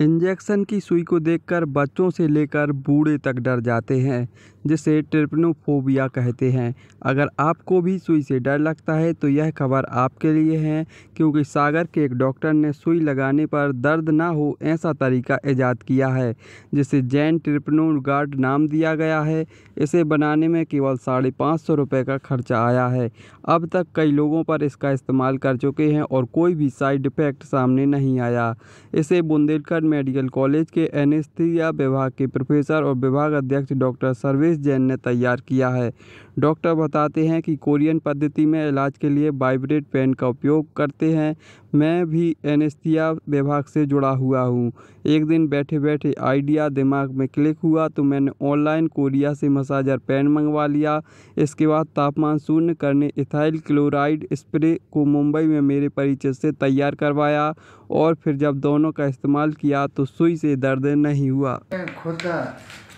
Injection की सुई को देखकर बच्चों से लेकर बूढ़े तक डर जाते हैं, जिसे ट्रिपनोफोबिया कहते हैं। अगर आपको भी सुई से डर लगता है तो यह खबर आपके लिए है, क्योंकि सागर के एक डॉक्टर ने सुई लगाने पर दर्द ना हो ऐसा तरीका ईजाद किया है, जिसे जैन ट्रिपनोगार्ड नाम दिया गया है। इसे बनाने में केवल 550 रुपये का खर्चा आया है। अब तक कई लोगों पर इसका इस्तेमाल कर चुके हैं और कोई भी साइड इफ़ेक्ट सामने नहीं आया। इसे बुंदेलखंड मेडिकल कॉलेज के एनेस्थीसिया विभाग के प्रोफेसर और विभाग अध्यक्ष डॉक्टर सर्वेश जैन ने तैयार किया है। डॉक्टर बताते हैं कि कोरियन पद्धति में इलाज के लिए वाइब्रेट पेन का उपयोग करते हैं। मैं भी एनेस्थीसिया विभाग से जुड़ा हुआ हूँ। एक दिन बैठे बैठे आइडिया दिमाग में क्लिक हुआ तो मैंने ऑनलाइन कोरिया से मसाजर पेन मंगवा लिया। इसके बाद तापमान शून्य करने इथाइल क्लोराइड स्प्रे को मुंबई में मेरे परिचय से तैयार करवाया और फिर जब दोनों का इस्तेमाल किया तो सुई से दर्द नहीं हुआ। खुद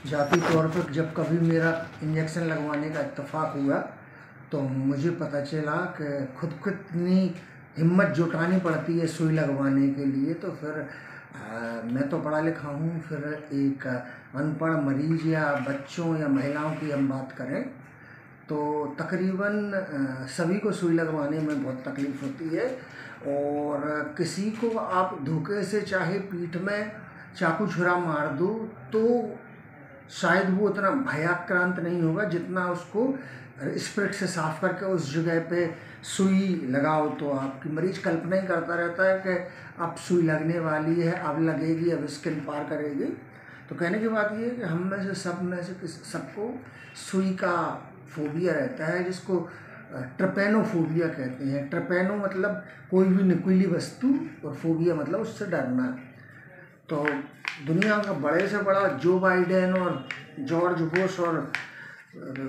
जाती तौर पर जब कभी मेरा इंजेक्शन लगवाने का इत्तेफाक हुआ तो मुझे पता चला कि खुद को इतनी हिम्मत जुटानी पड़ती है सुई लगवाने के लिए। तो फिर मैं तो पढ़ा लिखा हूँ, फिर एक अनपढ़ मरीज या बच्चों या महिलाओं की हम बात करें तो तकरीबन सभी को सुई लगवाने में बहुत तकलीफ़ होती है। और किसी को आप धोखे से चाहे पीठ में चाकू छुरा मार दो तो शायद वो उतना भयाक्रांत नहीं होगा जितना उसको स्प्रिट से साफ करके उस जगह पे सुई लगाओ तो आपकी मरीज कल्पना ही करता रहता है कि अब सुई लगने वाली है, अब लगेगी, अब स्किन पार करेगी। तो कहने की बात ये है कि हम में से सबको सुई का फोबिया रहता है, जिसको ट्रपेनोफोबिया कहते हैं। ट्रपेनो मतलब कोई भी नुकीली वस्तु और फोबिया मतलब उससे डरना। तो दुनिया का बड़े से बड़ा जो बाइडेन और जॉर्ज बुश और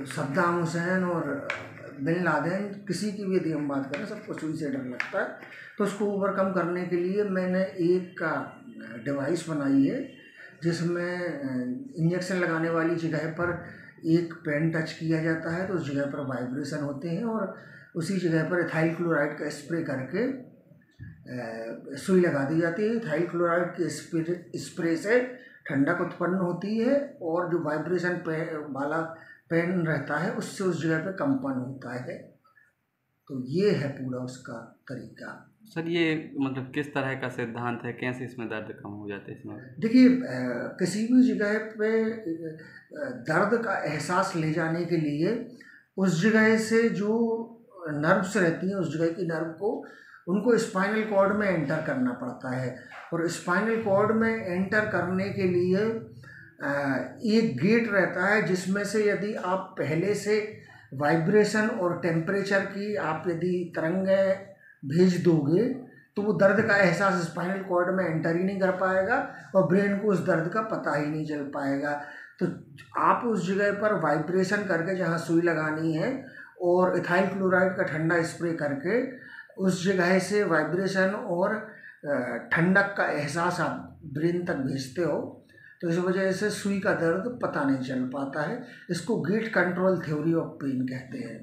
सद्दाम हुसैन और बिन लादेन, किसी की भी यदि हम बात करें, सबको सुई से डर लगता है। तो उसको ओवरकम करने के लिए मैंने एक डिवाइस बनाई है जिसमें इंजेक्शन लगाने वाली जगह पर एक पेन टच किया जाता है तो उस जगह पर वाइब्रेशन होते हैं और उसी जगह पर इथाइल क्लोराइड का स्प्रे करके सुई लगा दी जाती है। इथाइल क्लोराइड के स्प्रे से ठंडक उत्पन्न होती है और जो वाइब्रेशन वाला पेन रहता है उससे उस जगह पे कंपन होता है। तो ये है पूरा उसका तरीका। सर, ये मतलब किस तरह का सिद्धांत है, कैसे इसमें दर्द कम हो जाता है? इसमें देखिए, किसी भी जगह पे दर्द का एहसास ले जाने के लिए उस जगह से जो नर्व्स रहती हैं, उस जगह की नर्व को उनको स्पाइनल कॉर्ड में एंटर करना पड़ता है। और स्पाइनल कॉर्ड में एंटर करने के लिए एक गेट रहता है जिसमें से यदि आप पहले से वाइब्रेशन और टेम्परेचर की आप यदि तरंगें भेज दोगे तो वो दर्द का एहसास स्पाइनल कॉर्ड में एंटर ही नहीं कर पाएगा और ब्रेन को उस दर्द का पता ही नहीं चल पाएगा। तो आप उस जगह पर वाइब्रेशन करके जहाँ सुई लगानी है और इथाइल क्लोराइड का ठंडा स्प्रे करके उस जगह से वाइब्रेशन और ठंडक का एहसास आप ब्रेन तक भेजते हो, तो इस वजह से सुई का दर्द पता नहीं चल पाता है। इसको gate control theory of pain कहते हैं।